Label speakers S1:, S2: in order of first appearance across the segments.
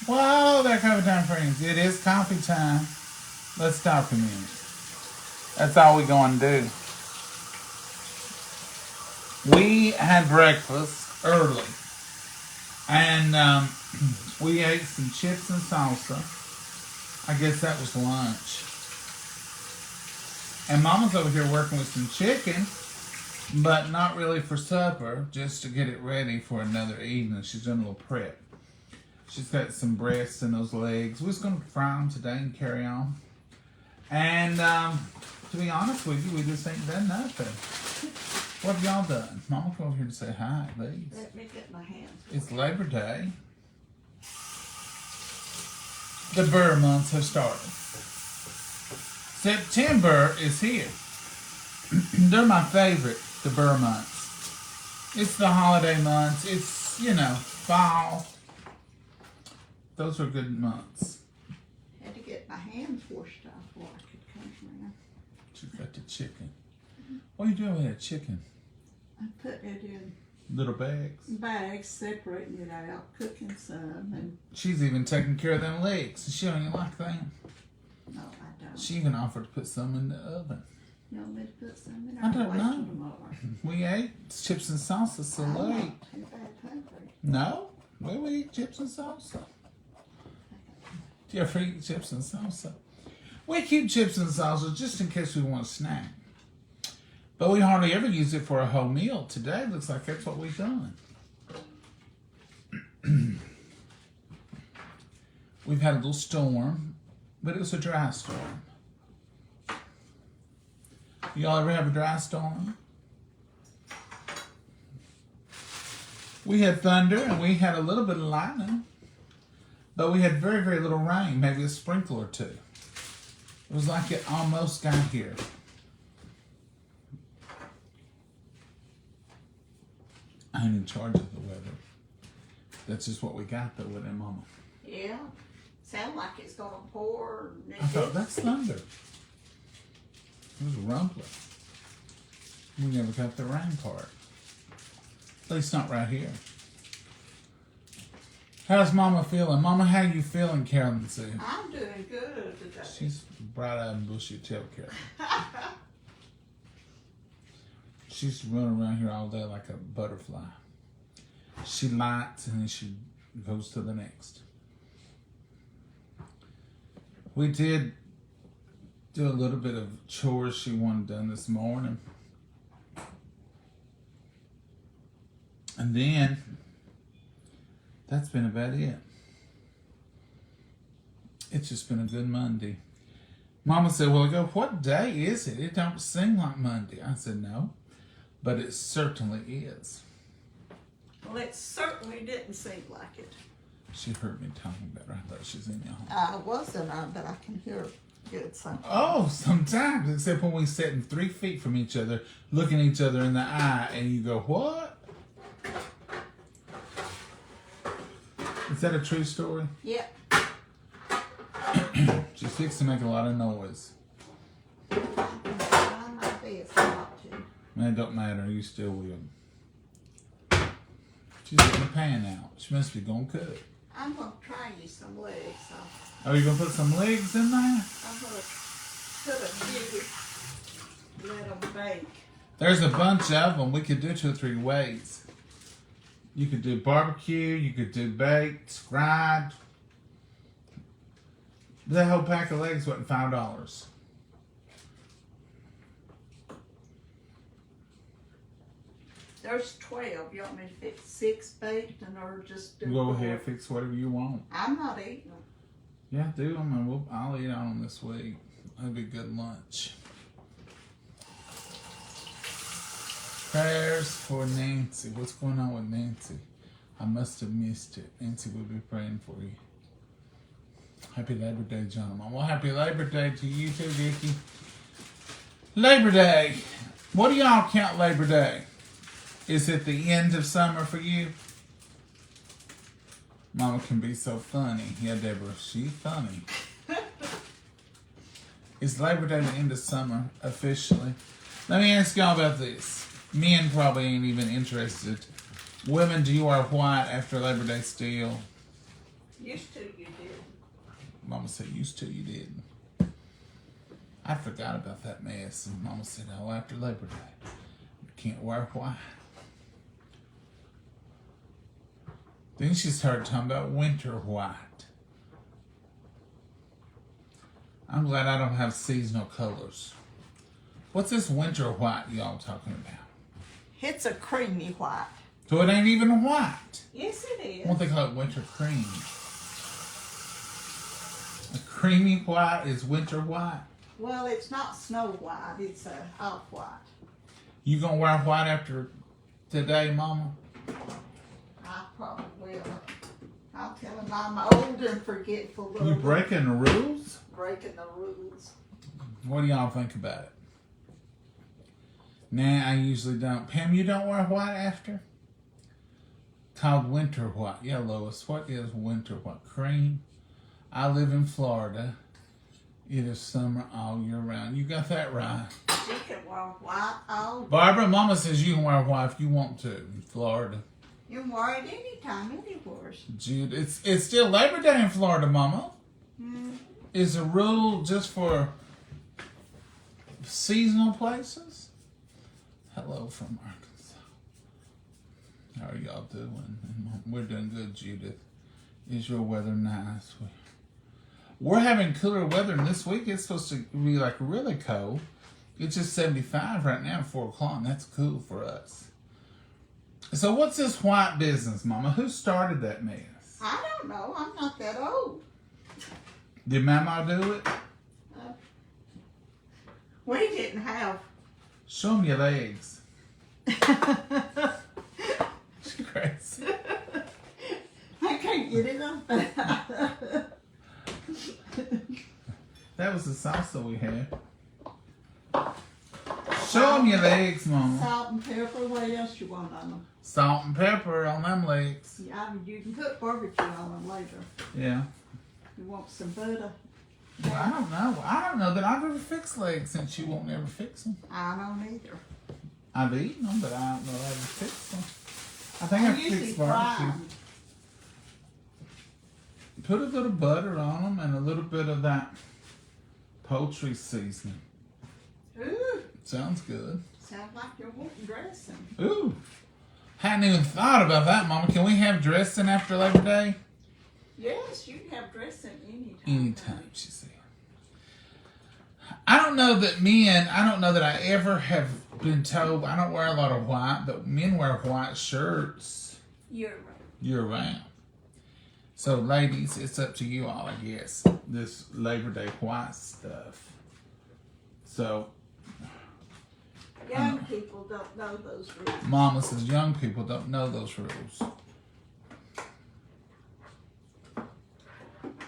S1: Well, there, coffee time, friends. It is coffee time. Let's talk a minute. That's all we going to do. We had breakfast early, and we ate some chips and salsa. I guess that was lunch. And Mama's over here working with some chicken, but not really for supper, just to get it ready for another evening. She's doing a little prep. She's got some breasts and those legs. We're just going to fry them today and carry on. And to be honest with you, we just ain't done nothing. What have y'all done? Mama, come over here to say hi, please.
S2: Let me get my hands.
S1: It's Labor Day. The Burr months have started. September is here. They're my favorite, the Burr months. It's the holiday months. It's, fall. Those are good months.
S2: Had to get my hands washed off before I could come around.
S1: She's got the chicken. What are you doing with that chicken?
S2: I'm putting it in
S1: Little bags.
S2: bags, separating it out, cooking some, and
S1: She's even taking care of them legs. She don't even like them.
S2: no, I don't.
S1: She even offered to put some in the oven.
S2: You want me to put some in?
S1: I don't
S2: wait
S1: know.
S2: till tomorrow.
S1: We ate chips and salsa so
S2: I'm
S1: late.
S2: not too bad hungry.
S1: No, we would eat chips and salsa. Do you ever eat chips and salsa? We keep chips and salsa just in case we want a snack. But we hardly ever use it for a whole meal. Today looks like that's what we've done. We've had a little storm, but it was a dry storm. Y'all ever have a dry storm? We had thunder and we had a little bit of lightning, but we had very, very little rain, maybe a sprinkle or two. It was like it almost got here. I ain't in charge of the weather. That's just what we got though with it, Mama.
S2: Yeah, sound like it's gonna pour. And
S1: I thought that's thunder. It was rumbling. We never got the rain part. At least not right here. How's Mama feeling? Mama, how you feeling, Carolyn Sue?
S2: I'm doing good today.
S1: She's bright-eyed and bushy tail, Carolyn. She's running around here all day like a butterfly. She lights and then she goes to the next. We did do a little bit of chores she wanted done this morning. And then, that's been about it. It's just been a good Monday. Mama said, well, I go, what day is it? It don't seem like Monday. I said, no, but it certainly is.
S2: Well, it certainly didn't seem like it.
S1: She heard me talking about her. I thought she was in the home.
S2: I wasn't on, but I can hear good something.
S1: Oh, sometimes, except when we sitting 3 feet from each other, looking each other in the eye, and you go, what? Is that a true story?
S2: Yep.
S1: She fixed to make a lot of noise.
S2: I'm trying my best not to.
S1: Man, it don't matter. You still will. She's getting the pan out. She must be going to cook.
S2: I'm gonna try you some legs.
S1: Oh, you going to put some legs in there?
S2: I'm gonna put a few, let them bake.
S1: There's a bunch of them. We could do 2 or 3 ways. You could do barbecue. You could do baked, fried. That whole pack of legs wasn't $5.
S2: There's 12. You want me to fix 6 baked and or just do
S1: Go
S2: 4?
S1: ahead, fix whatever you want.
S2: I'm not eating them.
S1: Yeah, do them, and I'll eat on them this week. That'll be good lunch. Prayers for Nancy. What's going on with Nancy? I must have missed it. Nancy will be praying for you. Happy Labor Day, gentlemen. Well, happy Labor Day to you too, Vicki. Labor Day. What do y'all count Labor Day? Is it the end of summer for you? Mama can be so funny. Yeah, Deborah, she's funny. Is Labor Day the end of summer officially? Let me ask y'all about this. Men probably ain't even interested. Women, do you wear white after Labor Day still?
S2: Used to, you did.
S1: Mama said, used to, you didn't. I forgot about that mess. And Mama said, oh, after Labor Day, you can't wear white. Then she started talking about winter white. I'm glad I don't have seasonal colors. What's this winter white y'all talking about?
S2: It's a creamy white.
S1: So it ain't even white.
S2: Yes, it is.
S1: What they call it, winter cream. A creamy white is winter white.
S2: Well, it's not snow white. It's a off white.
S1: You gonna wear white after today, Mama?
S2: I probably will. I'll tell him I'm old and forgetful.
S1: You breaking the rules?
S2: Breaking the rules.
S1: What do y'all think about it? Nah, I usually don't. Pam, you don't wear white after? Called winter white. Yeah, Lois, what is winter white? Cream. I live in Florida. It is summer all year round. You got that right.
S2: She can wear white all day.
S1: Barbara, Mama says you can wear white if you want to in Florida.
S2: You can wear it anytime, anywhere.
S1: Jude, it's still Labor Day in Florida, Mama.
S2: Mm.
S1: Is a rule just for seasonal places? Hello from Arkansas. How are y'all doing? We're doing good, Judith. Is your weather nice? We're having cooler weather, and this week it's supposed to be like really cold. It's just 75 right now at 4 o'clock, and that's cool for us. So what's this white business, Mama? Who started that mess?
S2: I don't know. I'm not that old.
S1: Did Mama do it?
S2: We didn't have.
S1: Show them your legs. She's crazy.
S2: I can't get it up.
S1: That was the salsa we had. Show them your legs, Mama.
S2: Salt and pepper. What else you want on them?
S1: Salt and pepper on them legs.
S2: Yeah, you can put barbecue on them later.
S1: Yeah.
S2: You want some butter?
S1: Well, I don't know. I don't know that I've ever fixed legs since you won't never fix them.
S2: I don't either.
S1: I've eaten them, but I don't know how to fix them. I think
S2: I
S1: I've
S2: usually
S1: fixed
S2: fry
S1: barbecue.
S2: 'em.
S1: Put a little butter on them and a little bit of that poultry seasoning.
S2: Ooh,
S1: Sounds good.
S2: sounds like you're wanting dressing.
S1: Ooh. Hadn't even thought about that, Mama. Can we have dressing after Labor Day?
S2: Yes, you can have dressing anytime.
S1: Anytime, she said. I don't know that I ever have been told, I don't wear a lot of white, but men wear white shirts
S2: You're right.
S1: year round. So ladies, it's up to you all, I guess, this Labor Day white stuff. So,
S2: Young people don't know those rules.
S1: Mama says young people don't know those rules.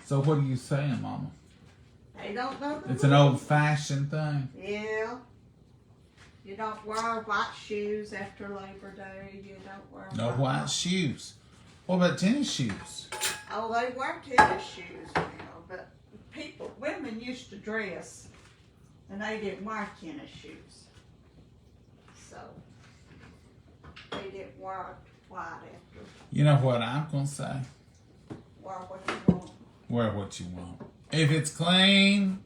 S1: So what are you saying, Mama?
S2: They don't know the
S1: It's
S2: rules.
S1: an old-fashioned thing.
S2: Yeah. You don't wear white shoes after Labor Day. You don't wear
S1: No white shoes. What about tennis shoes?
S2: Oh, they wear tennis shoes now, but women used to dress, and they didn't wear tennis shoes. So, they didn't wear white after.
S1: You know what I'm going to say?
S2: Wear what you want.
S1: Wear what you want. If it's clean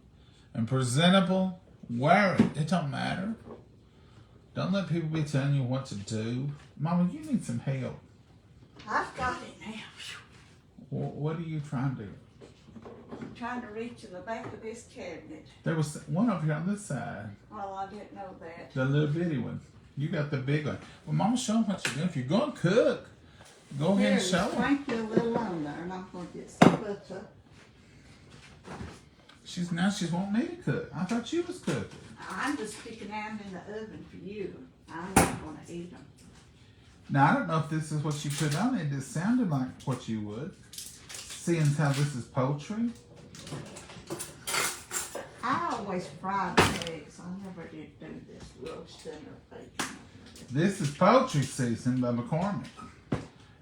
S1: and presentable, wear it. It don't matter. Don't let people be telling you what to do. Mama, you need some help.
S2: I've got it now.
S1: What are you trying to do?
S2: I'm trying to reach in the back of this cabinet.
S1: There was one over here on this side.
S2: Well, I didn't know that.
S1: The little bitty one. You got the big one. Well, Mama, show them what you're doing. If you're going to cook, go ahead and show them.
S2: Sprinkle a little on there, and I'm going to get some butter.
S1: She's wanting me to cook. I thought you was cooking.
S2: I'm just sticking them in the oven for you. I'm not going to eat them.
S1: Now, I don't know if this is what you put on it. It sounded like what you would. Seeing as how this is poultry.
S2: I always fry the eggs. I never did do this roasting or baking.
S1: This is poultry season by McCormick.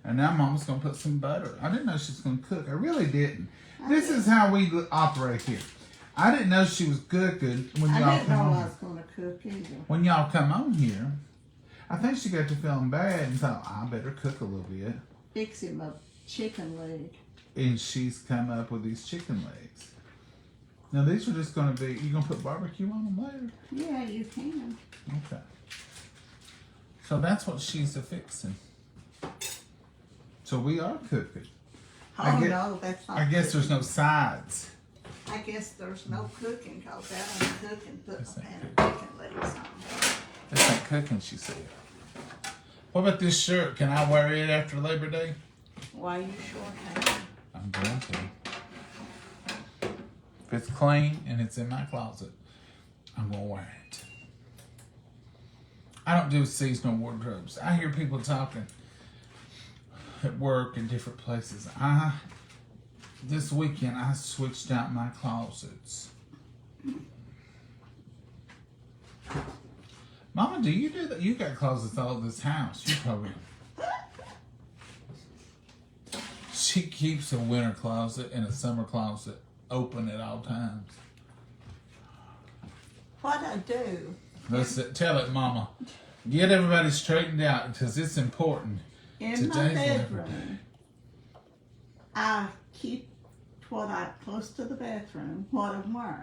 S1: And now Mama's going to put some butter. I didn't know she was going to cook. I really didn't. This is how we operate here. I didn't know she was cooking when
S2: I
S1: y'all
S2: didn't
S1: come
S2: know
S1: on
S2: I
S1: here.
S2: was going to cook either.
S1: When y'all come on here, I think she got to feeling bad and thought, I better cook a little bit.
S2: Fix him a chicken leg.
S1: and she's come up with these chicken legs. Now these are just going to be. You gonna put barbecue on them later?
S2: Yeah, you can.
S1: Okay. So that's what she's fixing. So we are cooking.
S2: Oh, no, that's not
S1: I guess there's
S2: cooking.
S1: no sides.
S2: I guess there's no cooking, because that ain't cooking, put
S1: That's
S2: a
S1: not
S2: pan of
S1: cooking.
S2: chicken legs on.
S1: That's not cooking, she said. What about this shirt? Can I wear it after Labor Day?
S2: Why you sure can.
S1: I'm going to. If it's clean and it's in my closet, I'm going to wear it. I don't do seasonal wardrobes. I hear people talking at work in different places. This weekend, I switched out my closets. Mama, do you do that? You got closets all over this house. You probably. She keeps a winter closet and a summer closet open at all times.
S2: What I do,
S1: Tell it, Mama. Get everybody straightened out because it's important.
S2: in my
S1: Today's Labor Day.
S2: bedroom, I keep what I close to the bathroom, what I'm wearing.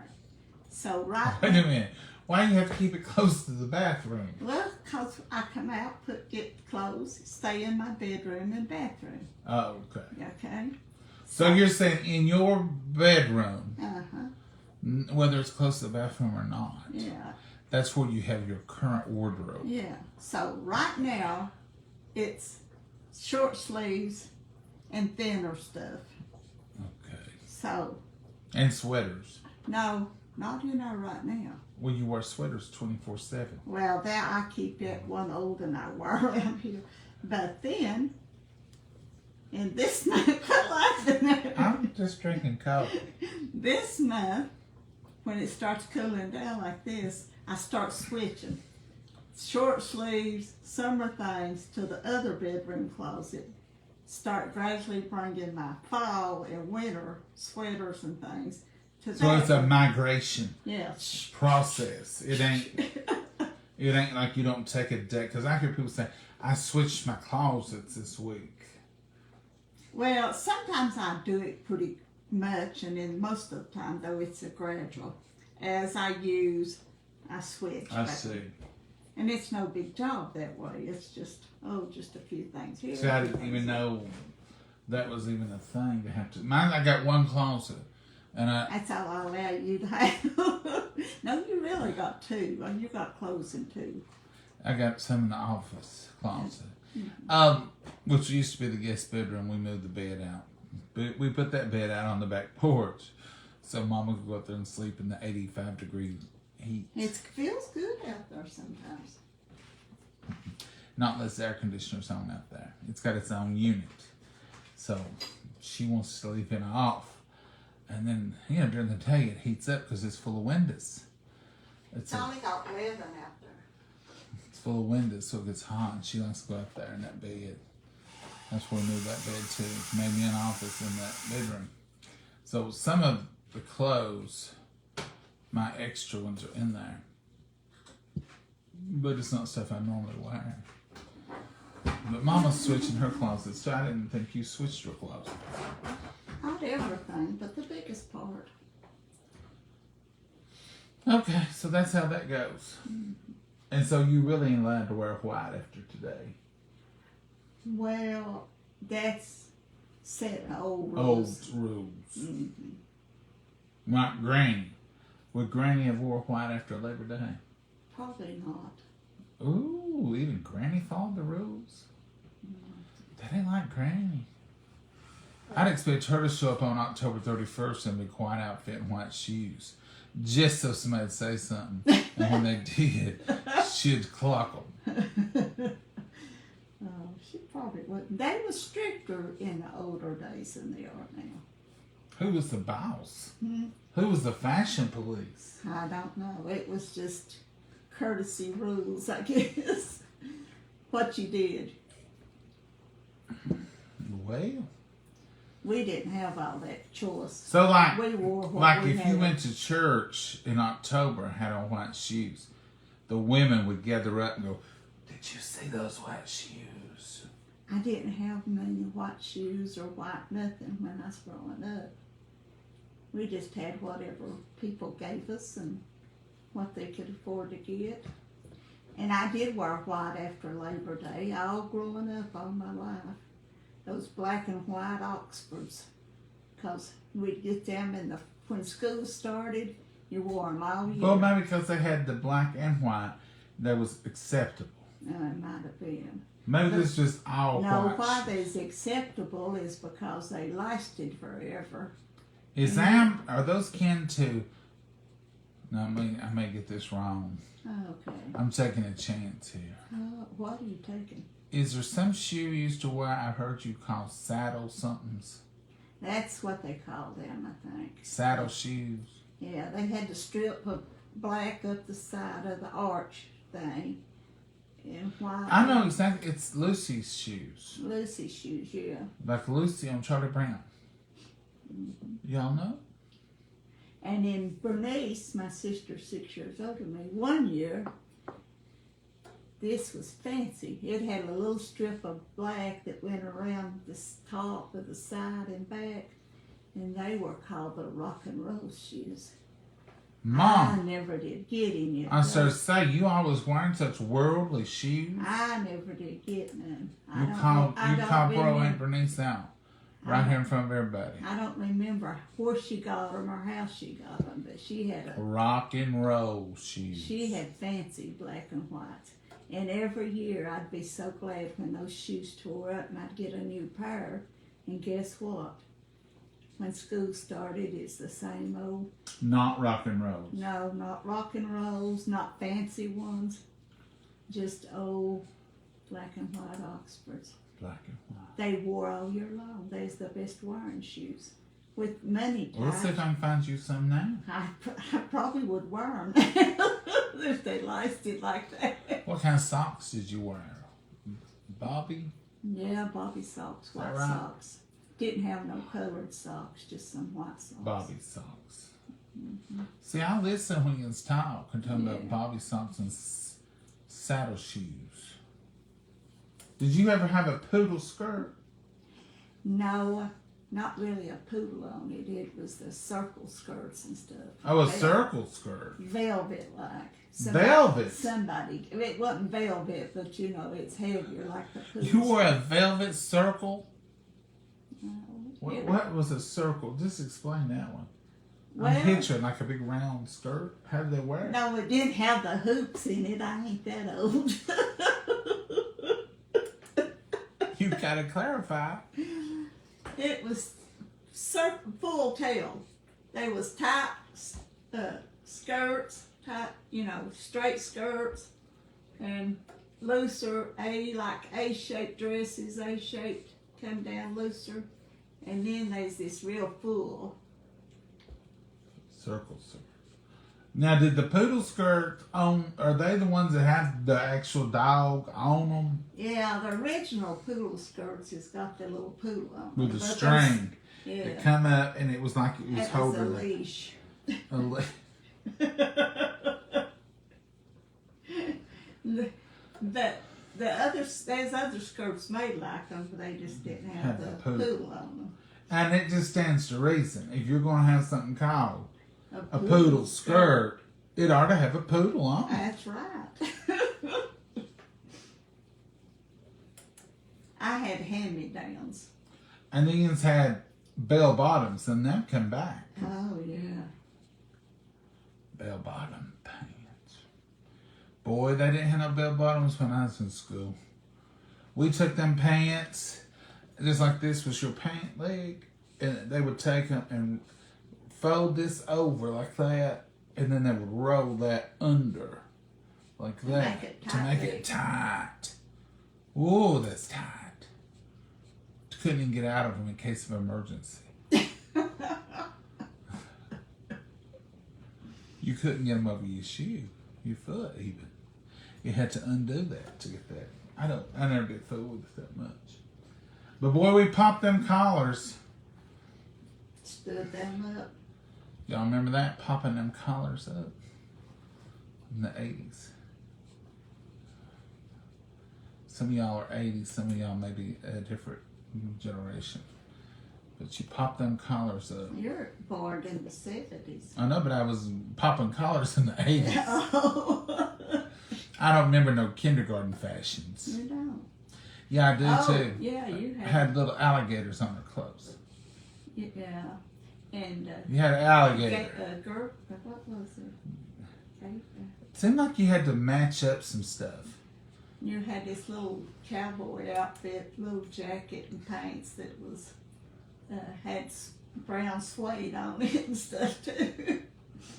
S2: So right
S1: Wait a minute. Why do you have to keep it close to the bathroom?
S2: well, because I come out, get clothes, stay in my bedroom and bathroom.
S1: Oh, okay.
S2: Okay?
S1: So you're saying in your bedroom,
S2: Uh-huh.
S1: whether it's close to the bathroom or not,
S2: Yeah.
S1: that's where you have your current wardrobe.
S2: Yeah. So right now, it's short sleeves and thinner stuff.
S1: Okay.
S2: So,
S1: And sweaters.
S2: no, not right now.
S1: Well, you wear sweaters 24/7.
S2: Well, that I keep that one old and I wear around here. But then, in this month,
S1: I'm just drinking coffee.
S2: this month, when it starts cooling down like this, I start switching short sleeves, summer things to the other bedroom closet. Start gradually bringing my fall and winter sweaters and things to
S1: So
S2: that.
S1: it's a migration
S2: Yeah.
S1: process. It ain't like you don't take a day. Because I hear people say, I switched my closets this week.
S2: Well, sometimes I do it pretty much, and then most of the time, though, it's a gradual. As I use, I switch.
S1: I
S2: back.
S1: see.
S2: And it's no big job that way. It's just a few things here.
S1: See, I
S2: a few
S1: didn't
S2: things
S1: even
S2: there.
S1: know that was even a thing to have to. Mine, I got one closet. And
S2: That's all I allow you to have. No, you really got two. Well, you got clothes in two.
S1: I got some in the office closet.
S2: Mm-hmm.
S1: Which used to be the guest bedroom. We moved the bed out. But we put that bed out on the back porch. So Mama could go up there and sleep in the 85-degree heat.
S2: It feels good out there sometimes.
S1: Not unless the air conditioner's on out there. It's got its own unit. So she wants to sleep in off. And then, during the day it heats up because it's full of windows.
S2: It's only got 11 out there.
S1: It's full of windows, so it gets hot, and she likes to go out there in that bed. That's where we moved that bed to. Made me an office in that bedroom. So some of the clothes, my extra ones, are in there. But it's not stuff I normally wear. But Mama's switching her closet, so I didn't think you switched your closet.
S2: Not everything, but the biggest part.
S1: Okay, so that's how that goes. And so you really ain't allowed to wear white after today.
S2: Well, that's set in old
S1: Old
S2: rules.
S1: rules.
S2: Mm-hmm.
S1: Like Granny. Would Granny have wore white after Labor Day?
S2: Probably not.
S1: Ooh, even Granny followed the rules? That ain't like Granny. I'd expect her to show up on October 31st in a white outfit and white shoes. Just so somebody'd say something. And when they did, she'd clock them.
S2: Oh, she probably wouldn't. They were stricter in the older days than they are now.
S1: Who was the boss?
S2: Hmm?
S1: Who was the fashion police?
S2: I don't know. It was just courtesy rules, I guess. What you did.
S1: Well,
S2: We didn't have all that choice.
S1: so like,
S2: We wore what
S1: like
S2: we
S1: if
S2: had.
S1: you went to church in October and had on white shoes, the women would gather up and go, "Did you see those white shoes?"
S2: I didn't have many white shoes or white nothing when I was growing up. We just had whatever people gave us and what they could afford to get. And I did wear white after Labor Day, all growing up all my life. Those black and white Oxfords, because we'd get them when school started, you wore them all year.
S1: Well, maybe because they had the black and white, that was acceptable.
S2: It might have been.
S1: Maybe this is just all
S2: No,
S1: white.
S2: why they's acceptable is because they lasted forever.
S1: Are those kin to? No, I may get this wrong.
S2: Okay.
S1: I'm taking a chance here.
S2: What are you taking?
S1: Is there some shoe you used to wear? I heard you call saddle somethings.
S2: That's what they call them, I think.
S1: Saddle shoes.
S2: Yeah, they had the strip of black up the side of the arch thing. And white.
S1: I know exactly. It's Lucy's shoes.
S2: Lucy's shoes, yeah.
S1: Like Lucy on Charlie Brown. Y'all know?
S2: And then Bernice, my sister 6 years older than me, one year, this was fancy. It had a little strip of black that went around the top of the side and back, and they were called the rock and roll shoes.
S1: Mom,
S2: I never did get any of
S1: I was
S2: those.
S1: to say, you always wearing such worldly shoes.
S2: I never did get none.
S1: You called Bro and Bernice out right here in front of everybody.
S2: I don't remember where she got them or how she got them, but she had
S1: Rock and roll shoes.
S2: she had fancy black and whites. And every year I'd be so glad when those shoes tore up and I'd get a new pair. And guess what? When school started, it's the same old.
S1: Not rock and rolls.
S2: No, not rock and rolls, not fancy ones. Just old black and white Oxfords.
S1: Black and white.
S2: They wore all year long. They's the best wearing shoes. With money
S1: Well, let's see
S2: tied.
S1: if I can find you some now.
S2: I probably would wear them if they lasted like that.
S1: What kind of socks did you wear? Bobby?
S2: Yeah, Bobby socks, white
S1: right?
S2: socks. Didn't have no colored socks, just some white socks.
S1: Bobby socks. See, I listen when you talk and talking about
S2: Yeah.
S1: Bobby socks and saddle shoes. Did you ever have a poodle skirt?
S2: No, not really a poodle on it. It was the circle skirts and stuff.
S1: Oh, a
S2: Vel-
S1: circle skirt.
S2: Velvet like.
S1: Velvet?
S2: Somebody. It wasn't velvet, but you know, it's heavier like the poodle.
S1: You wore a velvet circle?
S2: No, it-
S1: What was a circle? Just explain that one.
S2: Well,
S1: I'm picturing like a big round skirt. How did they wear it?
S2: No, it didn't have the hoops in it. I ain't that old.
S1: You gotta clarify.
S2: It was full tail. They was tight skirts, tight, straight skirts, and looser like A-shaped dresses, A-shaped, come down looser, and then there's this real full.
S1: Circle skirt. Now, did the poodle skirt are they the ones that have the actual dog on them
S2: Yeah, the original poodle skirts has got the little poodle on
S1: with
S2: it,
S1: the
S2: but
S1: string?
S2: Yeah,
S1: It come up and it was like it was
S2: that was a
S1: holding it.
S2: leash.
S1: A le-
S2: There's other skirts made like them, but they just didn't have
S1: Have
S2: the
S1: the poodle.
S2: poodle on them.
S1: And it just stands to reason. If you're going to have something called a poodle skirt, it ought to have a poodle on it.
S2: That's right. I had hand-me-downs.
S1: And these had bell bottoms, and them come back.
S2: Oh yeah.
S1: Bell bottom pants. Boy, they didn't have no bell bottoms when I was in school. We took them pants, just like this was your pant leg, and they would take them and fold this over like that, and then they would roll that under like that
S2: make it
S1: to make it tight. Whoa, that's tight. Couldn't even get out of them in case of emergency. You couldn't get them over your shoe, your foot even. You had to undo that to get that. I never get fooled with it that much. But boy, we popped them collars.
S2: Stood them up.
S1: Y'all remember that? Popping them collars up in the 80s. Some of y'all are 80s, some of y'all maybe a different generation. But you pop them collars up.
S2: You're born in the 70s.
S1: I know, but I was popping collars in the 80s.
S2: Oh.
S1: I don't remember no kindergarten fashions.
S2: You don't.
S1: Yeah, I do too.
S2: Yeah, you
S1: I
S2: have.
S1: had little alligators on their clothes.
S2: Yeah. And
S1: You had an alligator.
S2: girl, what was it?
S1: It seemed like you had to match up some stuff.
S2: You had this little cowboy outfit, little jacket and pants that was had brown suede on it and stuff too.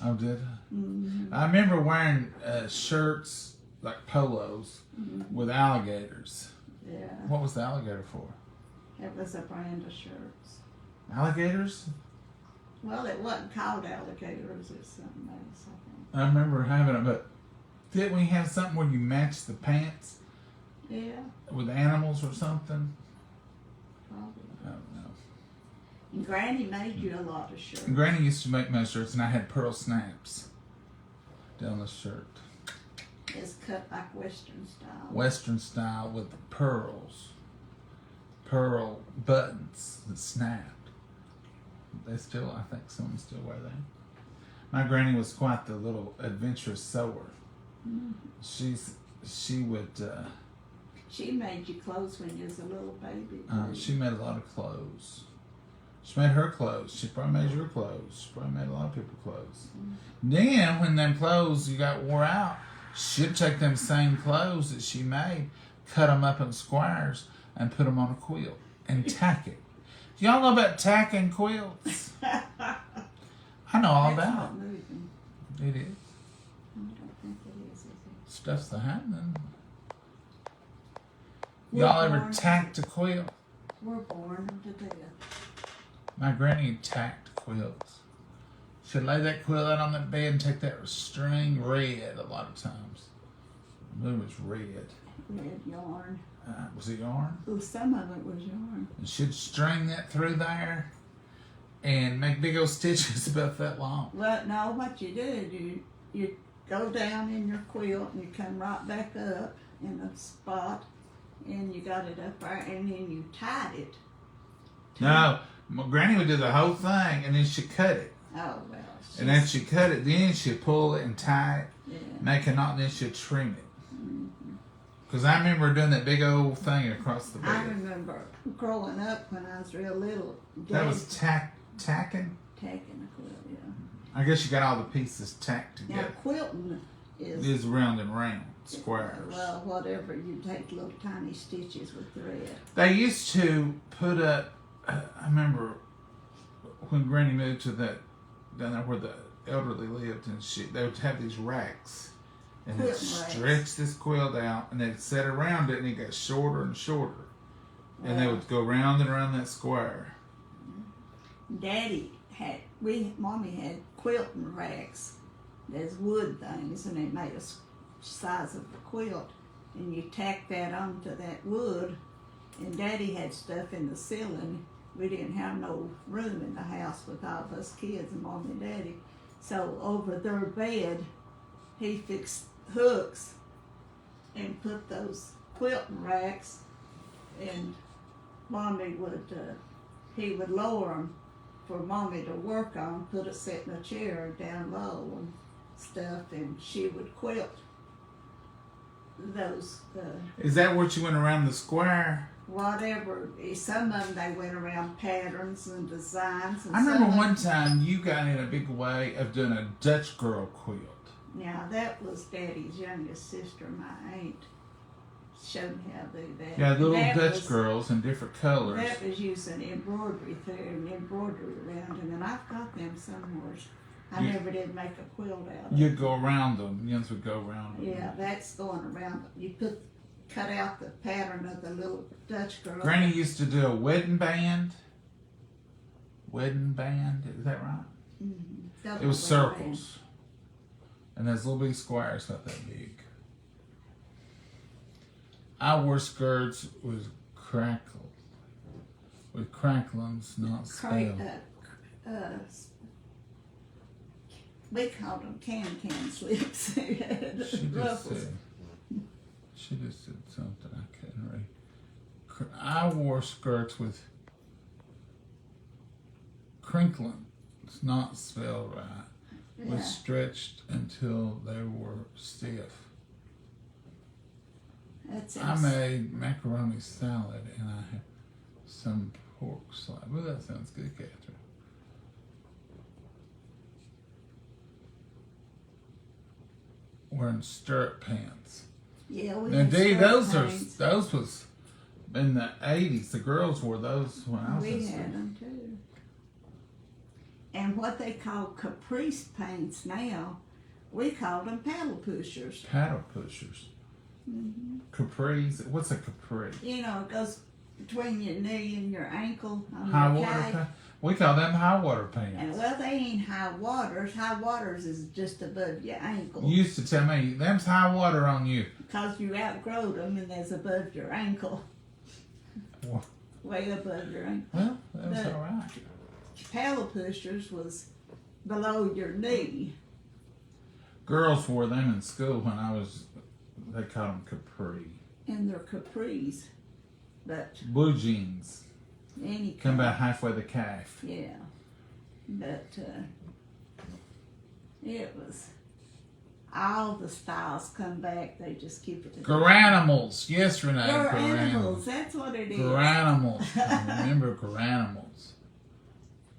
S1: Oh, did I?
S2: Mm-hmm.
S1: I remember wearing shirts, like polos,
S2: Mm-hmm.
S1: with alligators.
S2: Yeah,
S1: What was the alligator for?
S2: it was a brand of shirts.
S1: Alligators?
S2: Well, it wasn't called alligators, it's something else, I think.
S1: I remember having it, but didn't we have something where you matched the pants
S2: Yeah,
S1: with animals or something?
S2: probably.
S1: I don't know.
S2: And Granny made you a lot of shirts.
S1: And Granny used to make my shirts, and I had pearl snaps down the shirt.
S2: It's cut like Western style.
S1: Western style with pearls. Pearl buttons that snapped. They still, I think some of them still wear that. My granny was quite the little adventurous sewer.
S2: Mm.
S1: She would,
S2: She made you clothes when you was a little baby.
S1: she made a lot of clothes. She made her clothes. She probably made your clothes. She probably made a lot of people's clothes. Then, when them clothes you got wore out, she'd take them same clothes that she made, cut them up in squares, and put them on a quilt and tack it. Do y'all know about tacking quilts? I know all
S2: That's
S1: about
S2: not moving.
S1: it. It is.
S2: I don't think it is it?
S1: Stuff's the happening.
S2: We're
S1: Y'all ever
S2: born-
S1: tacked a quilt?
S2: We're born to death.
S1: My granny tacked quilts. She'd lay that quilt out on that bed and take that string red a lot of times. It was red.
S2: Red yarn.
S1: Was it yarn?
S2: Oh, some of it was yarn.
S1: And she'd string that through there and make big old stitches about that long.
S2: Well, no, what you did, you go down in your quilt and you come right back up in a spot and you got it up there and then you tied it.
S1: No, my granny would do the whole thing and then she'd cut it.
S2: Oh, well.
S1: And then she'd cut it, then she'd pull it and tie it,
S2: Yeah.
S1: make a knot, and then she'd trim it.
S2: Mhm.
S1: Because I remember doing that big old thing across the
S2: I
S1: bed.
S2: remember growing up when I was real little.
S1: That
S2: Dad
S1: was tacking?
S2: tacking a quilt, yeah.
S1: I guess you got all the pieces tacked
S2: Now,
S1: together.
S2: quilting
S1: It
S2: is,
S1: is round and round, squares.
S2: well, whatever, you take little tiny stitches with thread.
S1: They used to put up, I remember when Granny moved to that, down there where the elderly lived and shit, they would have these racks. And they'd
S2: Quilting racks.
S1: stretch this quilt out and they'd set around it and it got shorter and shorter. And they
S2: Well,
S1: would go round and around that square.
S2: Mommy had quilting racks. There's wood things and it made a size of a quilt. And you tack that onto that wood. And Daddy had stuff in the ceiling. We didn't have no room in the house with all of us kids and Mom and Daddy. So over their bed, he fixed hooks and put those quilting racks, and Mommy would, he would lower them for Mommy to work on, put a set in a chair down low and stuff, and she would quilt those,
S1: Is that what you went around the square?
S2: whatever. Some of them they went around patterns and designs. And
S1: I remember
S2: some of
S1: one time you got in a big way of doing a Dutch girl quilt.
S2: Now that was Daddy's youngest sister, my aunt, showed me how to do that.
S1: Yeah, little
S2: That
S1: Dutch
S2: was-
S1: girls in different colors.
S2: That was using embroidery through and embroidery around them, and I've got them somewhere. I
S1: You-
S2: never did make a quilt out of
S1: You'd go around them. Young's would go around them.
S2: Yeah, that's going around. You cut out the pattern of the little Dutch girl.
S1: Granny used to do a wedding band. Wedding band, is that right?
S2: Double
S1: It was
S2: wedding
S1: circles. And those little big squares about that big. I wore skirts with crackle. With cracklings, not
S2: band.
S1: spell.
S2: We called them can slips. They had
S1: She just
S2: ruffles.
S1: said something I cut. and I wore skirts with crinkling. It's not spelled right.
S2: Yeah.
S1: Was stretched until they were stiff.
S2: That's
S1: I made macaroni salad and I had some pork slab. Well, that sounds good, Catherine. Wearing stirrup pants.
S2: Yeah, we
S1: Now,
S2: had
S1: Dee,
S2: stirrup pants.
S1: those was in the 80s. The girls wore those when I was in
S2: We
S1: school.
S2: had them too. And what they call caprice pants now, we call them paddle pushers.
S1: Paddle pushers.
S2: Mm-hmm.
S1: Capris. What's a capri?
S2: You know, it goes between your knee and your ankle on
S1: High
S2: your
S1: water
S2: calf.
S1: pants. We call them high water
S2: And
S1: pants.
S2: well, they ain't high waters. High waters is just above your ankle.
S1: You used to tell me, them's high water on you.
S2: Because you outgrow them and there's above your ankle.
S1: What?
S2: Way above your ankle.
S1: Well, that was
S2: But-
S1: all right.
S2: Paddle pushers was below your knee.
S1: Girls wore them in school when I was, they called them capri.
S2: And they're capris. But
S1: Blue jeans.
S2: any
S1: Come
S2: kind.
S1: about halfway the calf.
S2: Yeah. But it was all the styles come back. They just keep it together.
S1: Garanimals. Yes, Renee.
S2: They're
S1: Garanimals.
S2: animals. That's what it is.
S1: Garanimals. I remember Garanimals.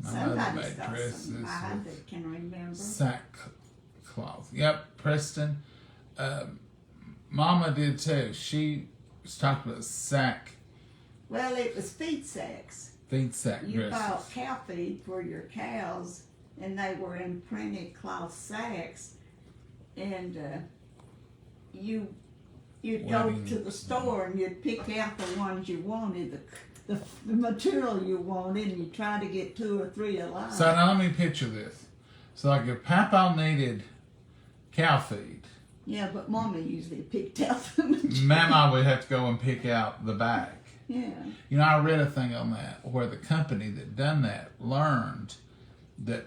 S1: My mother
S2: Somebody's
S1: made
S2: got
S1: dresses
S2: some I
S1: with
S2: that can remember.
S1: sackcloth. Yep, Preston. Mama did too. She was talking about
S2: Well, it was feed sacks.
S1: feed sack
S2: You
S1: dresses.
S2: bought cow feed for your cows, and they were in printed cloth sacks. And you'd go
S1: Wedding.
S2: to the store and you'd pick out the ones you wanted, the material you wanted, and you try to get 2 or 3 alike.
S1: So now let me picture this. So like if Papa needed cow feed,
S2: Yeah, but Mama usually picked out the material.
S1: Mama would have to go and pick out the bag.
S2: Yeah.
S1: You know, I read a thing on that where the company that done that learned that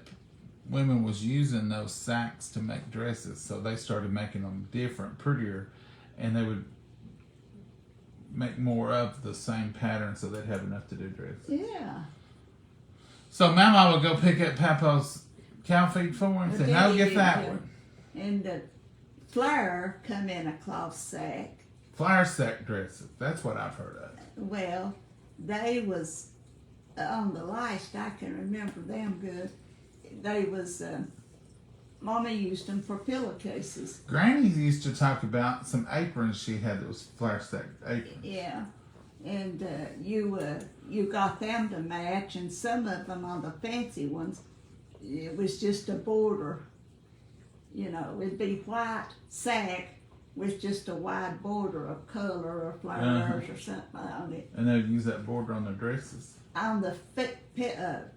S1: women was using those sacks to make dresses, so they started making them different, prettier, and they would make more of the same pattern so they'd have enough to do dresses.
S2: Yeah.
S1: So Mama would go pick up Papa's cow feed for him and say, no, get that one.
S2: And the flour come in a cloth sack.
S1: Flour sack dresses, that's what I've heard of.
S2: Well, they was on the last, I can remember them good. They was, Mama used them for pillowcases.
S1: Granny used to talk about some aprons she had that was flour sack aprons.
S2: Yeah. And you got them to match, and some of them on the fancy ones, it was just a border. You know, it'd be white sack with just a wide border of color or flowers or something on it.
S1: And they'd use that border on their dresses.
S2: On the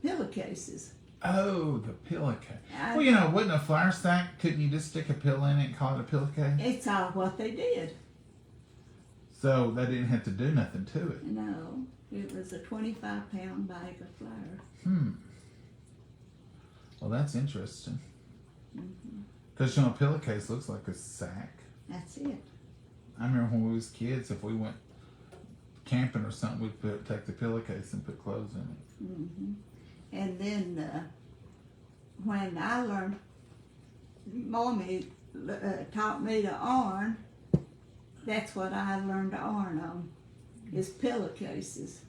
S2: pillowcases.
S1: Oh, the pillowcase. Well, you know, wouldn't a flour sack, couldn't you just stick a pillow in it and call it a pillowcase?
S2: It's all what they did.
S1: So they didn't have to do nothing to it.
S2: No, it was a 25-pound bag of flour.
S1: Well, that's interesting. Because, you know, a pillowcase looks like a sack.
S2: That's it.
S1: I remember when we was kids, if we went camping or something, we'd take the pillowcase and put clothes in it.
S2: Hmm. And then when I learned, Mommy taught me to iron. That's what I learned to iron on, is pillowcases.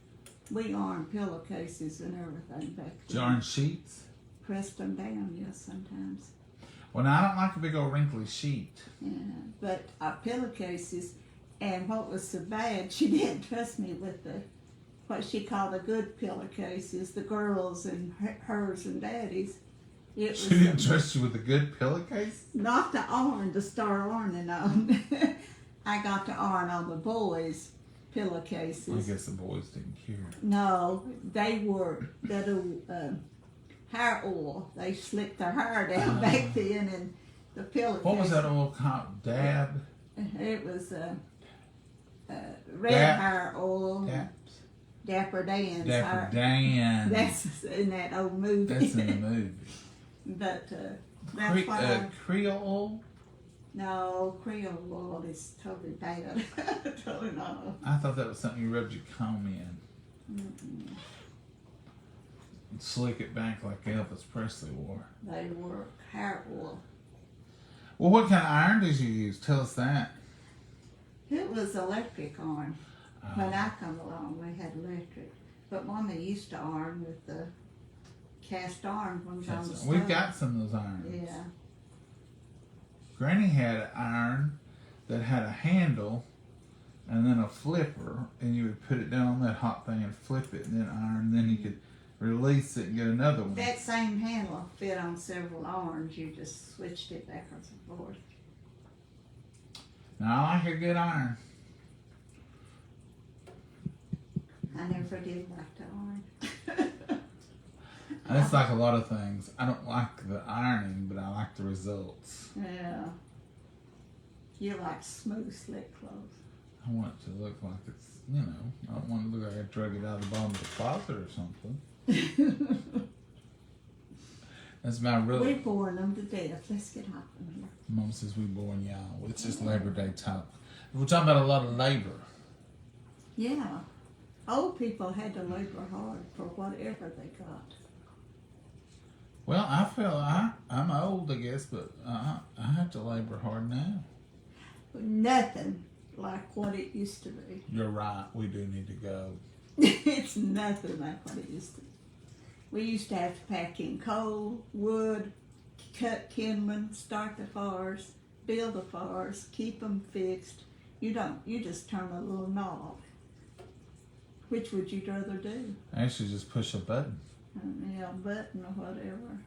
S2: We ironed pillowcases and everything back then.
S1: Yarn sheets.
S2: Pressed them down, yes, sometimes.
S1: Well, now, I don't like a big old wrinkly sheet.
S2: Yeah, but our pillowcases, and what was so bad, she didn't trust me with what she called the good pillowcases, the girls and hers and Daddy's. It
S1: She didn't trust you with a good pillowcase?
S2: not the iron to start ironing on. I got to iron on the boys' pillowcases.
S1: I guess the boys didn't care.
S2: No, they were that hair oil. They slicked their hair down back then, and the pillowcase.
S1: What was that oil called? Dab?
S2: It was red
S1: Dap.
S2: hair oil.
S1: Daps?
S2: Dapper Dan's
S1: Dapper
S2: hair.
S1: Dan.
S2: That's in that old movie.
S1: That's in the movie.
S2: But that's why
S1: Creole oil?
S2: No, Creole wool is totally bad. Totally not.
S1: I thought that was something you rubbed your comb in.
S2: Mm-mm.
S1: And slick it back like Elvis Presley wore.
S2: They were hair wool.
S1: Well, what kind of iron did you use? Tell us that.
S2: It was electric iron. When
S1: Oh,
S2: I come along, we had electric. But Mama used to iron with the cast iron ones on the stove.
S1: we've got some of those irons.
S2: Yeah.
S1: Granny had an iron that had a handle and then a flipper, and you would put it down on that hot thing and flip it, and then iron, and then you could release it and get another one.
S2: That same handle fit on several irons. You just switched it backwards and forth.
S1: Now, I like a good iron.
S2: I never did like to iron.
S1: It's like a lot of things. I don't like the ironing, but I like the results.
S2: Yeah. You like smooth, slick clothes.
S1: I want it to look like it's, you know, I don't want it to look like I drug it out of the bottom of the closet or something. That's my really.
S2: We're boring them to death. Let's get off from here.
S1: Mom says we born y'all. It's just Labor Day talk. We're talking about a lot of labor.
S2: Yeah. Old people had to labor hard for whatever they got.
S1: Well, I feel I'm old, I guess, but I have to labor hard now.
S2: Nothing like what it used to be.
S1: You're right. We do need to go.
S2: It's nothing like what it used to be. We used to have to pack in coal, wood, cut kindling, start the fires, build the fires, keep them fixed. You just turn a little knob. Which would you rather do?
S1: Actually, just push a button.
S2: Button or whatever.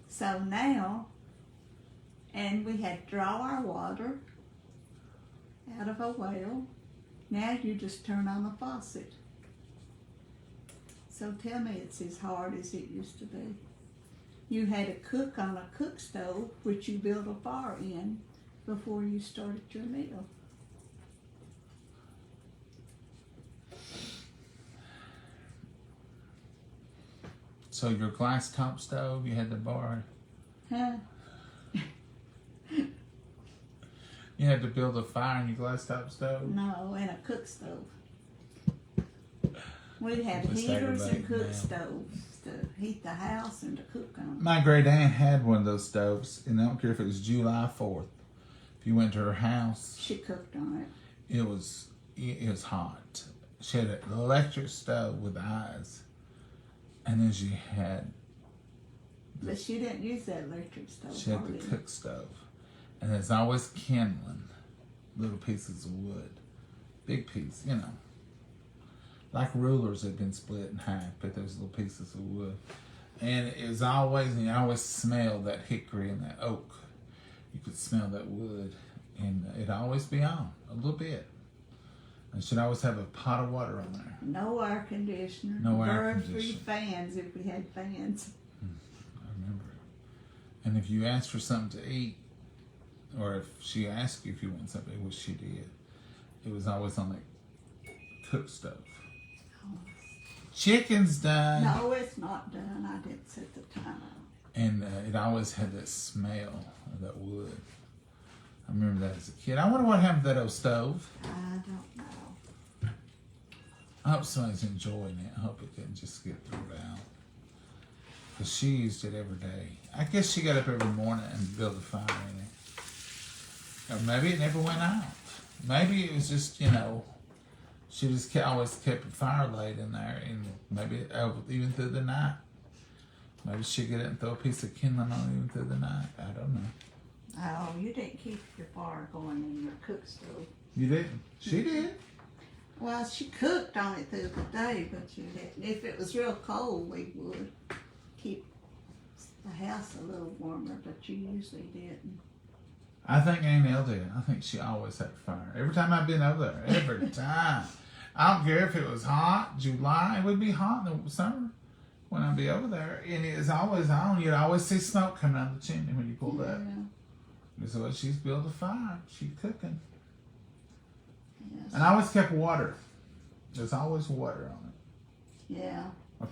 S2: So now, and we had to draw our water out of a well. Now you just turn on the faucet. So tell me it's as hard as it used to be. You had to cook on a cook stove, which you built a fire in before you started your meal.
S1: So your glass top stove, you had to borrow.
S2: Huh?
S1: You had to build a fire in your glass top stove.
S2: No, in a cook stove. We'd have
S1: Let's
S2: heaters and
S1: aggravate
S2: cook
S1: now.
S2: stoves to heat the house and to cook on.
S1: My great aunt had one of those stoves, and I don't care if it was July 4th. If you went to her house,
S2: She cooked on it.
S1: it was hot. She had an electric stove with eyes, and then she had
S2: But she didn't use that electric stove.
S1: She had
S2: hardly.
S1: the cook stove. And there's always kindling, little pieces of wood. Big piece, you know. Like rulers had been split in half, but there's little pieces of wood. And it was always, and you always smelled that hickory and that oak. You could smell that wood. And it'd always be on, a little bit. And she'd always have a pot of water on there.
S2: No air conditioner.
S1: No air
S2: Bird-free
S1: conditioner.
S2: fans if we had fans.
S1: I remember it. And if you asked for something to eat, or if she asked you if you want something, which she did, it was always on the cook stove.
S2: Oh.
S1: Chicken's done.
S2: No, it's not done. I didn't set the time out.
S1: And it always had that smell of that wood. I remember that as a kid. I wonder what happened to that old stove.
S2: I don't know.
S1: I hope somebody's enjoying it. I hope it didn't just get thrown out. Because she used it every day. I guess she got up every morning and built a fire in it. Or maybe it never went out. Maybe it was just, you know, she just always kept a fire laid in there. And maybe even through the night. Maybe she'd get it and throw a piece of kindling on it even through the night. I don't know.
S2: Oh, you didn't keep your fire going in your cook stove.
S1: You didn't? She did.
S2: Well, she cooked on it through the day, but you didn't. If it was real cold, we would keep the house a little warmer, but you usually didn't.
S1: I think Aunt Elle did. I think she always had a fire. Every time I've been over there, every time. I don't care if it was hot, July, it would be hot in the summer when I'd be over there. And it was always on. You'd always see smoke coming out of the chimney when you pulled up. So she's built a fire. She's cooking.
S2: Yes.
S1: And I always kept water. There's always water on it.
S2: Yeah.
S1: A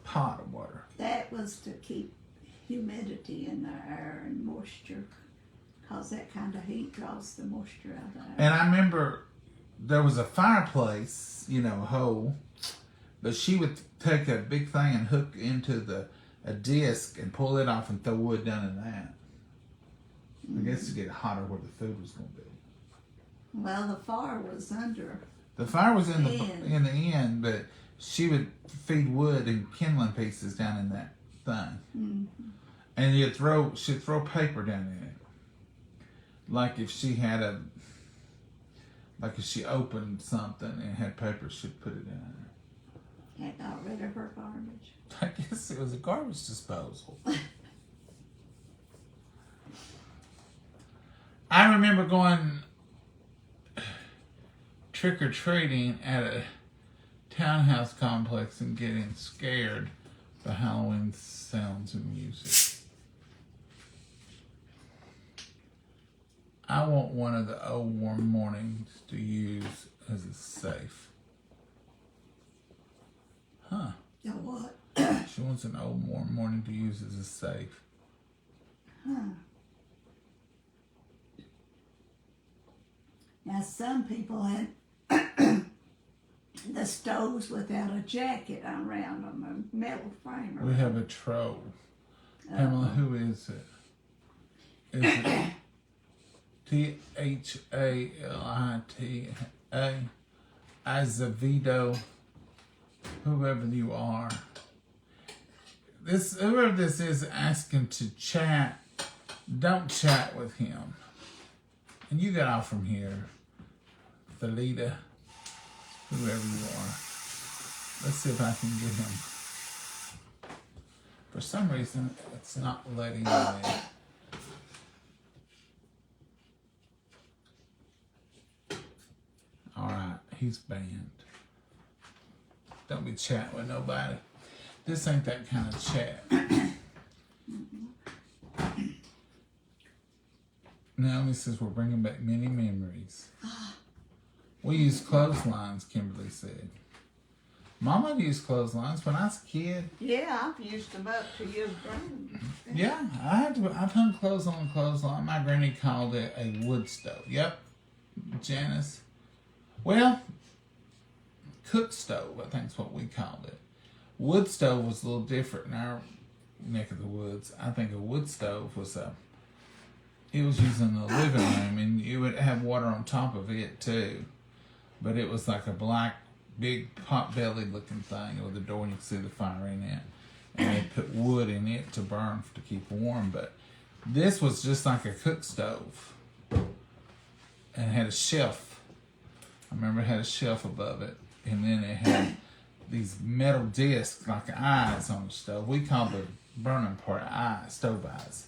S1: pot of water.
S2: That was to keep humidity in the air and moisture Cause that kind of heat draws the moisture out of there.
S1: And I remember there was a fireplace, a hole, but she would take a big thing and hook into a disc and pull it off and throw wood down in that. I guess to get it hotter where the food was going to be.
S2: Well, the fire was under.
S1: The fire was in the
S2: end.
S1: end, but she would feed wood and kindling pieces down in that thing.
S2: Mm-hmm.
S1: And she'd throw paper down in it. Like if she opened something and had paper, she'd put it in there.
S2: That got rid of her garbage.
S1: I guess it was a garbage disposal. I remember going trick-or-treating at a townhouse complex and getting scared by Halloween sounds and music. I want one of the old warm mornings to use as a safe. Huh.
S2: The what?
S1: She wants an old warm morning to use as a safe.
S2: Huh. Now some people had the stoves without a jacket around them, a metal frame.
S1: We have a troll. Pamela, who is it? Is it Thalita? Azevedo? Whoever you are. Whoever this is asking to chat, don't chat with him. And you get off from here, Thalita, whoever you are. Let's see if I can get him. For some reason, it's not letting me in. Alright, he's banned. Don't be chatting with nobody. This ain't that kind of chat. Naomi says we're bringing back many memories. We use clotheslines, Kimberly said. Mama used clotheslines when I was a kid.
S2: Yeah, I've used them up to use ground.
S1: Yeah, I've hung clothes on a clothesline. My granny called it a wood stove. Yep, Janice. Well, cook stove, I think is what we called it. Wood stove was a little different in our neck of the woods. I think a wood stove was it was used in the living room, and you would have water on top of it too. But it was like a black, big pot-bellied looking thing with a door, and you could see the fire in it. And they put wood in it to burn to keep warm. But this was just like a cook stove, and it had a shelf. I remember it had a shelf above it, and then it had these metal discs like eyes on the stove. We called the burning part eyes, stove eyes.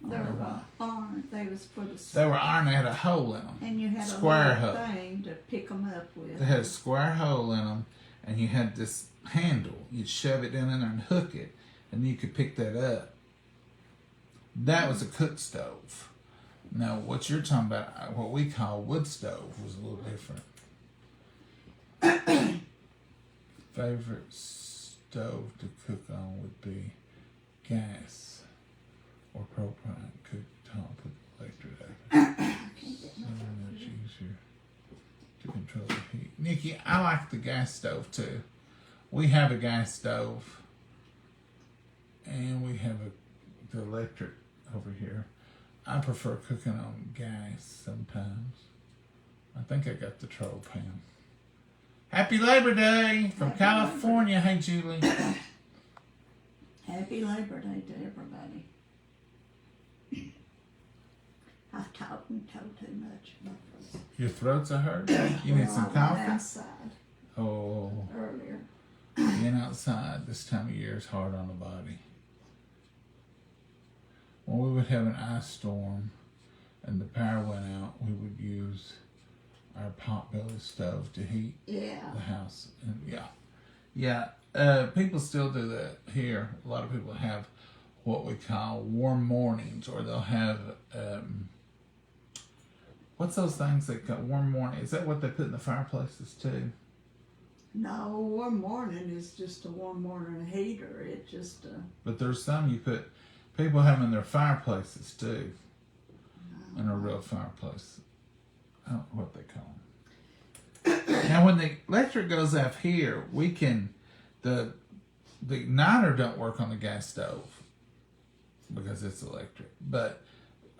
S2: They were iron. They was for the.
S1: They were iron. They had a hole in them.
S2: And you had
S1: Square
S2: a little
S1: hole.
S2: thing to pick them up with.
S1: They had a square hole in them, and you had this handle. You'd shove it down in there and hook it, and you could pick that up. That was a cook stove. Now, what you're talking about, what we call wood stove, was a little different. Favorite stove to cook on would be gas or propane. Cook top with electric oven. Much easier to control the heat. Nikki, I like the gas stove too. We have a gas stove, and we have the electric over here. I prefer cooking on gas sometimes. I think I got the troll pan. Happy Labor Day from
S2: Happy
S1: California. Hey, Julie.
S2: Happy Labor Day to everybody. I've talked and told too much.
S1: Your throat's a hurt? You need some
S2: I went
S1: coffee?
S2: outside
S1: Oh,
S2: earlier.
S1: being outside this time of year is hard on the body. When we would have an ice storm and the power went out, we would use our pot-bellied stove to heat
S2: Yeah.
S1: the house. And yeah. People still do that here. A lot of people have what we call warm mornings, or they'll have what's those things that got warm morning? Is that what they put in the fireplaces too?
S2: No, warm morning is just a warm morning heater. It just
S1: But there's some you put. People have them in their fireplaces too. in a real fireplace. I don't know what they call them. Now, when the electric goes off here, we can the igniter don't work on the gas stove because it's electric, but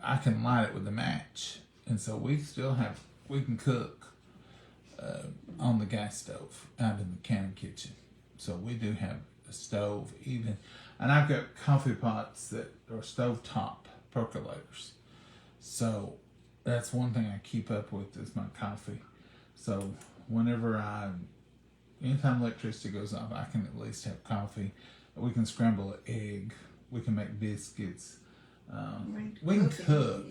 S1: I can light it with a match, and so we can cook on the gas stove out in the cannon kitchen. So we do have a stove even, and I've got coffee pots that are stovetop percolators. So that's one thing I keep up with is my coffee. So anytime electricity goes off, I can at least have coffee. We can scramble an egg. We can make biscuits. We can cook.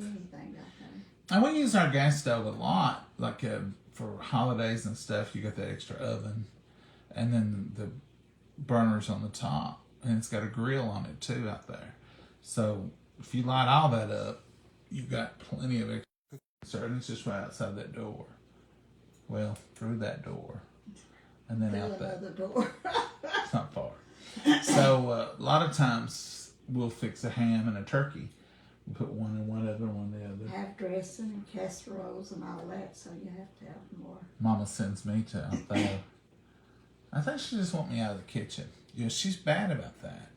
S1: And we use our gas stove a lot, like for holidays and stuff. You got that extra oven, and then the burners on the top, and it's got a grill on it too out there. So if you light all that up, you've got plenty of extra cooking. And it's just right outside that door. Well, through that door, and then out that
S2: door.
S1: It's not far. So a lot of times we'll fix a ham and a turkey. We put one in one oven, one in the other.
S2: Have dressing and casseroles and all that, so you have to have more.
S1: Mama sends me to out there. I think she just want me out of the kitchen. You know, she's bad about that.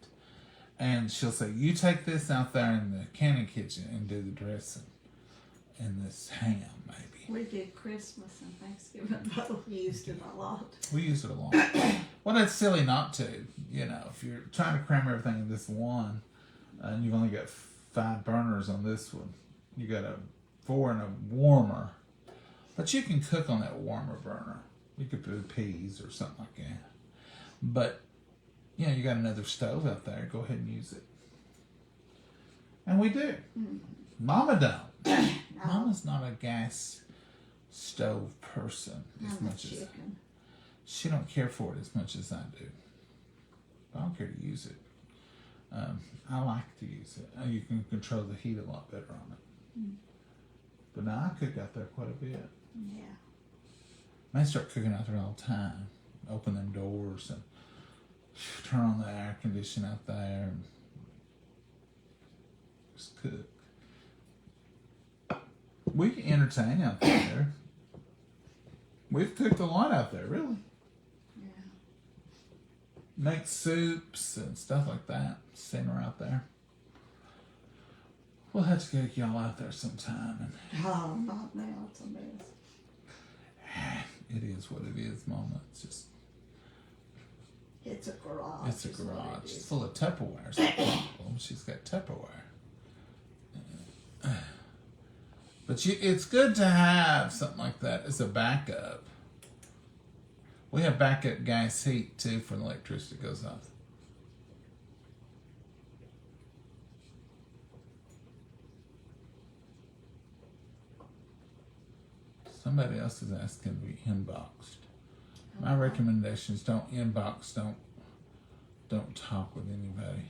S1: And she'll say, you take this out there in the cannon kitchen and do the dressing. And this ham, maybe.
S2: We did Christmas and Thanksgiving, but we used it a lot.
S1: We use it a lot. Well, it's silly not to. You know, if you're trying to cram everything in this one, and you've only got 5 burners on this one, you got 4 and a warmer. But you can cook on that warmer burner. You could put peas or something like that. But, you know, you got another stove out there. Go ahead and use it. And we do. Mm-hmm. Mama don't. No. Mama's not a gas stove person as much as she don't care for it as much as I do. I don't care to use it. I like to use it. You can control the heat a lot better on it. Mm. But now I cook out there quite a bit.
S2: Yeah.
S1: I may start cooking out there all the time. Open them doors and turn on the air conditioning out there and just cook. We can entertain out there. We've cooked a lot out there, really.
S2: Yeah.
S1: Make soups and stuff like that. Simmer out there. We'll have to get y'all out there sometime.
S2: Oh, not now. It's a mess.
S1: It is what it is, Mama. It's just...
S2: It's a garage.
S1: It's a garage. It's full of Tupperware. It's a problem. She's got Tupperware. But it's good to have something like that as a backup. We have backup gas heat too for the electricity goes off. Somebody else is asking to be inboxed. My recommendation is don't inbox, don't talk with anybody.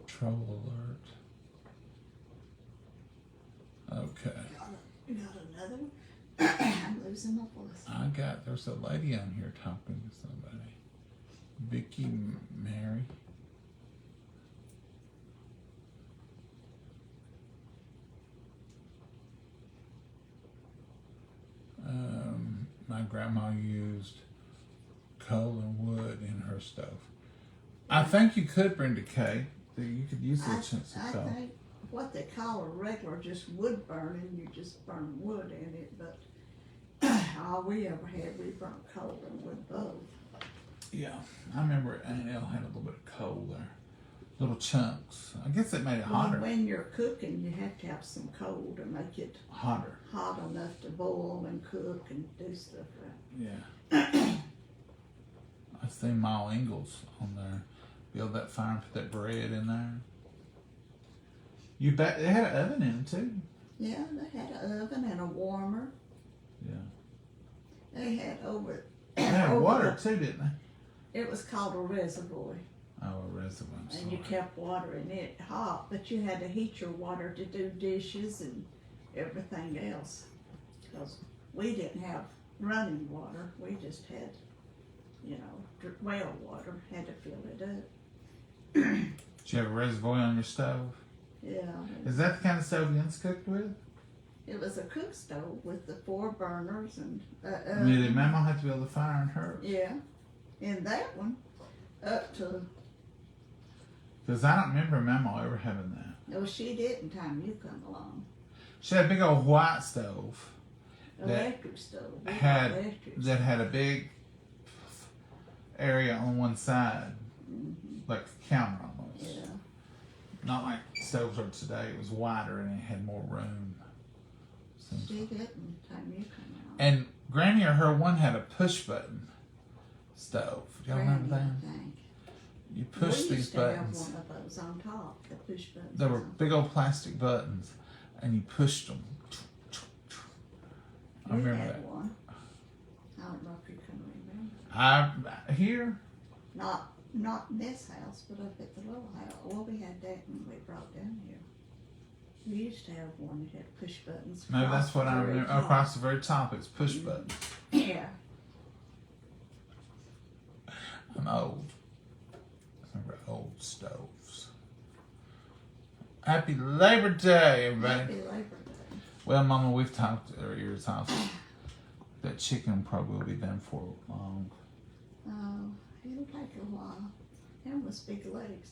S1: Troll alert. Okay.
S2: You got another one? I'm losing my voice.
S1: There's a lady on here talking to somebody. Vicky Mary. My grandma used coal and wood in her stove. I think you could, Brenda Kay. You could use the chance of coal.
S2: I think what they call a regular just wood burning, you just burn wood in it, but all we ever had, we burnt coal and wood both.
S1: Yeah, I remember Aunt Elle had a little bit of coal there. Little chunks. I guess it made it hotter.
S2: When you're cooking, you have to have some coal to make it
S1: hotter.
S2: Hot enough to boil and cook and do stuff right.
S1: Yeah. I've seen Ma Ingalls on there. Build that fire and put that bread in there. You bet they had an oven in it too.
S2: Yeah, they had an oven and a warmer.
S1: Yeah.
S2: They had over.
S1: They had water too, didn't they?
S2: It was called a reservoir.
S1: Oh, a reservoir.
S2: And you kept water in it hot, but you had to heat your water to do dishes and everything else. Because we didn't have running water. We just had you know, well water, had to fill it up.
S1: Did you have a reservoir on your stove?
S2: Yeah.
S1: Is that the kind of stove Jens cooked with?
S2: It was a cook stove with the 4 burners and
S1: I mean, did Mama have to build a fire in hers?
S2: yeah, in that one, up to,
S1: Because I don't remember Mama ever having that.
S2: no, she didn't time you come along.
S1: She had a big old white stove
S2: Electric stove. We got
S1: had
S2: electric
S1: that had a big area on one side, like a counter almost.
S2: Yeah.
S1: Not like stoves are today. It was wider and it had more room.
S2: She didn't time you come along.
S1: And Granny or her one had a push button stove. Y'all remember that?
S2: I think.
S1: You push
S2: We
S1: these
S2: used to
S1: buttons.
S2: have one of those on top, the push buttons.
S1: They were
S2: on-
S1: big old plastic buttons, and you pushed them. I
S2: We
S1: remember
S2: had
S1: that.
S2: one. I don't know if you can remember.
S1: I here.
S2: Not in this house, but up at the little house. Well, we had that when we brought down here. We used to have one that had push buttons.
S1: Maybe
S2: across
S1: that's what
S2: the
S1: I
S2: very
S1: remember.
S2: top.
S1: Across the very top, it's push buttons.
S2: Yeah.
S1: I'm old. I remember old stoves. Happy Labor Day, everybody.
S2: Happy Labor Day.
S1: Well, Mama, we've talked at our ears house. That chicken probably will be done for long.
S2: Oh, it'll take a while. Them was big legs.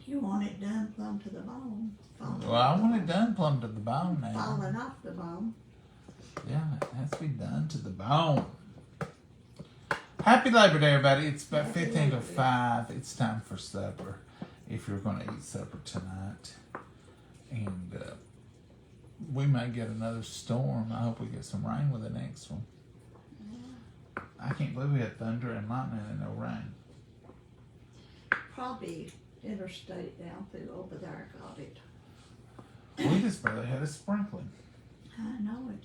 S2: You want it done plumb to the bone.
S1: Well, I want it done plumb to the bone now.
S2: Falling off the bone.
S1: Yeah, it has to be done to the bone. Happy Labor Day, everybody. It's about
S2: Happy
S1: 15 to
S2: Labor Day.
S1: 5. It's time for supper. If you're going to eat supper tonight. And we may get another storm. I hope we get some rain with the next one. I can't believe we had thunder and lightning and no rain.
S2: Probably interstate down through over there got it.
S1: We just barely had a sprinkling.
S2: I know it.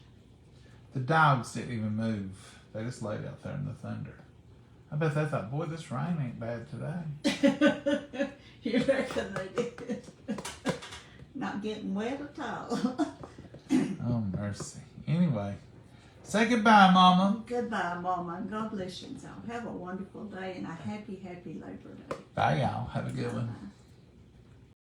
S1: The dogs didn't even move. They just laid out there in the thunder. I bet they thought, boy, this rain ain't bad today.
S2: You reckon they did? Not getting wet at all.
S1: Oh, mercy. Anyway, say goodbye, Mama.
S2: Goodbye, Mama, and God bless you. So have a wonderful day and a happy, happy Labor Day.
S1: Bye, y'all. Have a good one.
S2: Bye-bye.